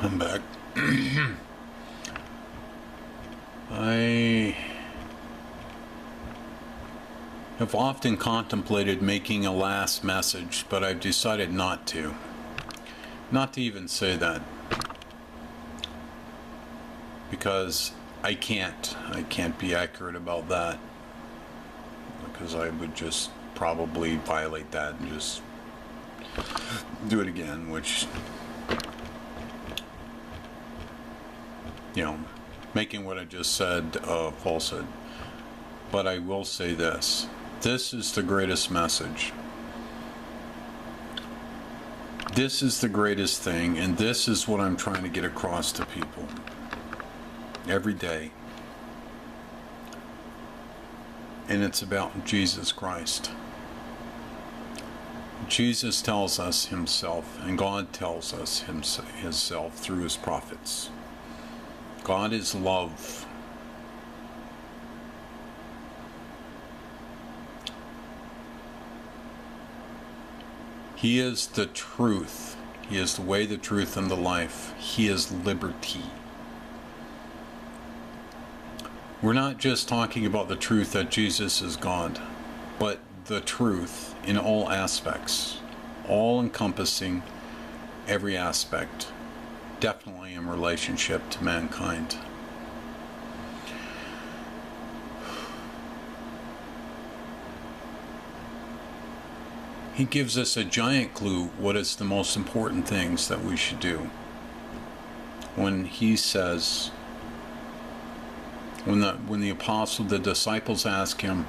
I'm back. I have often contemplated making a last message, but I've decided not to. Not to even say that. Because I can't be accurate about that. Because I would just probably violate that and just do it again, which, you know, making what I just said falsehood. But I will say this. This is the greatest message. This is the greatest thing, and this is what I'm trying to get across to people every day. And it's about Jesus Christ. Jesus tells us himself, and God tells us himself through his prophets. God is love. He is the truth. He is the way, the truth, and the life. He is liberty. We're not just talking about the truth that Jesus is God, but the truth in all aspects, all encompassing every aspect, definitely in relationship to mankind. He gives us a giant clue what is the most important things that we should do. When he says, when the disciples ask him,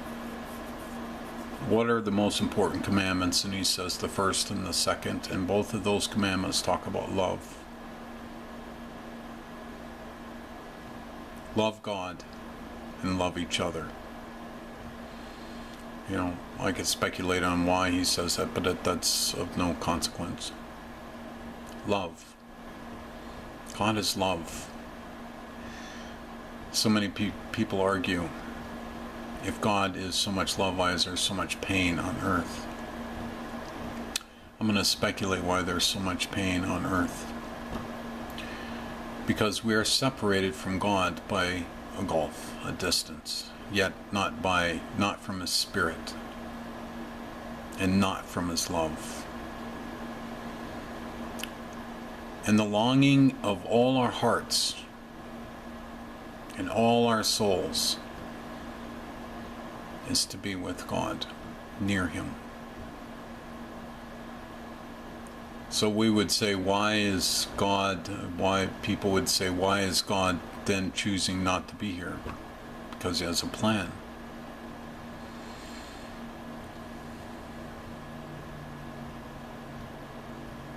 what are the most important commandments? And he says the first and the second, and both of those commandments talk about love. Love God and love each other. You know, I could speculate on why he says that, but that's of no consequence. Love. God is love. So many people argue, if God is so much love, why is there so much pain on earth? I'm going to speculate why there's so much pain on earth. Because we are separated from God by a gulf, a distance. Yet not from his spirit and not from his love. And the longing of all our hearts and all our souls is to be with God, near him. So we would say, why people would say, why is God then choosing not to be here? Because he has a plan.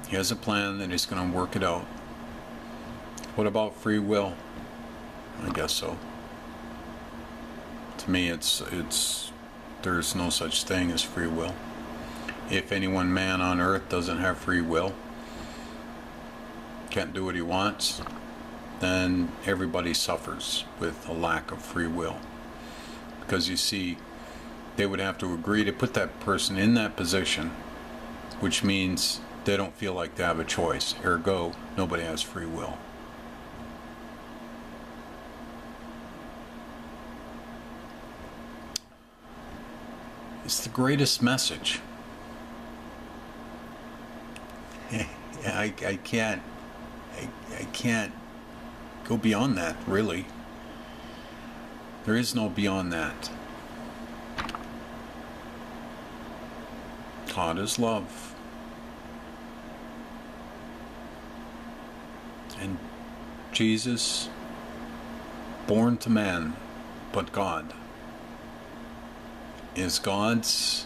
He has a plan and he's going to work it out. What about free will? I guess so. To me, there's no such thing as free will. If any one man on earth doesn't have free will, can't do what he wants, then everybody suffers with a lack of free will. Because you see, they would have to agree to put that person in that position, which means they don't feel like they have a choice. Ergo, nobody has free will. It's the greatest message. I can't go beyond that, really. There is no beyond that. God is love. And Jesus, born to man, but God, is God's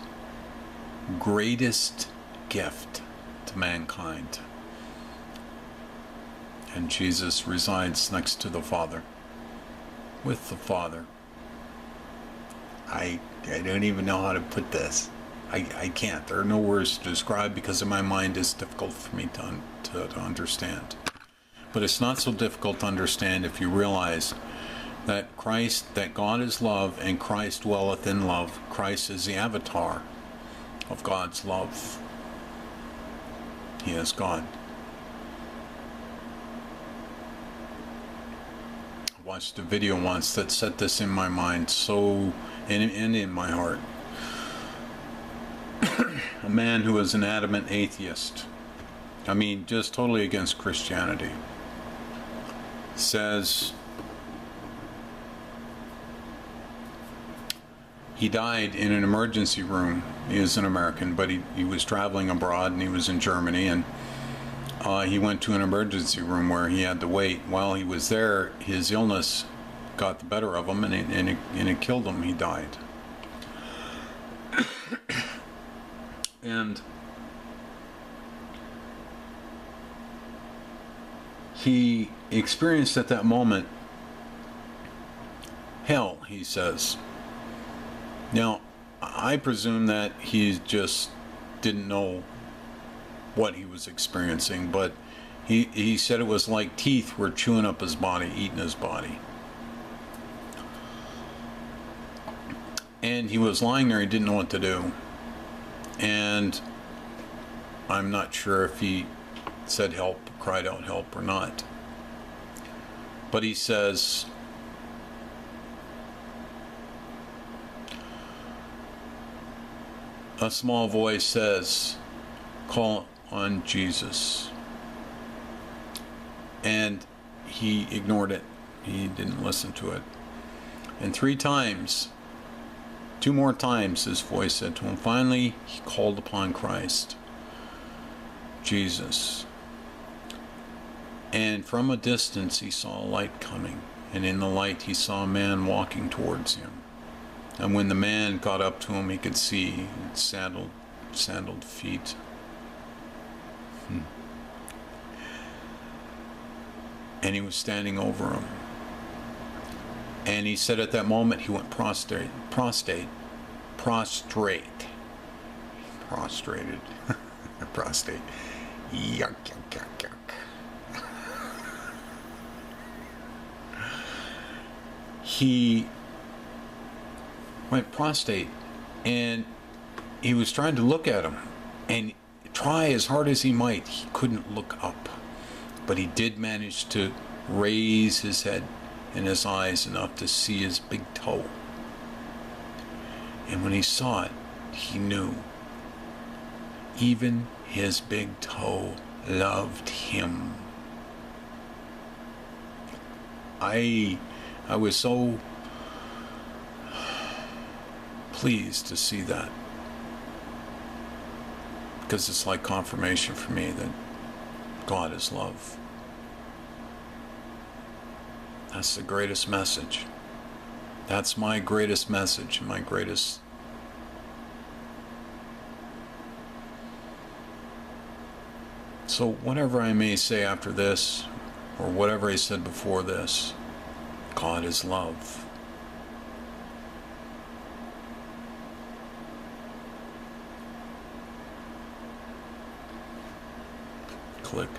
greatest gift to mankind. And Jesus resides next to the Father, with the Father. I don't even know how to put this. I can't. There are no words to describe because in my mind it's difficult for me to understand. But it's not so difficult to understand if you realize that God is love and Christ dwelleth in love. Christ is the avatar of God's love. He is God. watched a video once that set this in my mind and in my heart. A man who was an adamant atheist, I mean, just totally against Christianity, says he died in an emergency room. He is an American, but he was traveling abroad, and he was in Germany, and he went to an emergency room where he had to wait. While he was there, his illness got the better of him, and it killed him. He died. And he experienced at that moment hell, he says. Now, I presume that he just didn't know what he was experiencing, but he said it was like teeth were chewing up his body, eating his body. And he was lying there, he didn't know what to do. And I'm not sure if he said help, cried out help or not. But he says, a small voice says, call on Jesus. And he ignored it. He didn't listen to it. And 3 times, 2 more times, his voice said to him. Finally, he called upon Christ, Jesus. And from a distance, he saw a light coming. And in the light, he saw a man walking towards him. And when the man got up to him, he could see sandaled feet. And he was standing over him. And he said at that moment he went prostrated. Prostate. Prostrated. Prostate. Yuck, yuck, yuck, yuck. He went prostate, and he was trying to look at him, and try as hard as he might, he couldn't look up. But he did manage to raise his head and his eyes enough to see his big toe. And when he saw it, he knew even his big toe loved him. I was so pleased to see that, because it's like confirmation for me that God is love. That's the greatest message. That's my greatest message, my greatest. So whatever I may say after this, or whatever I said before this, God is love. Click.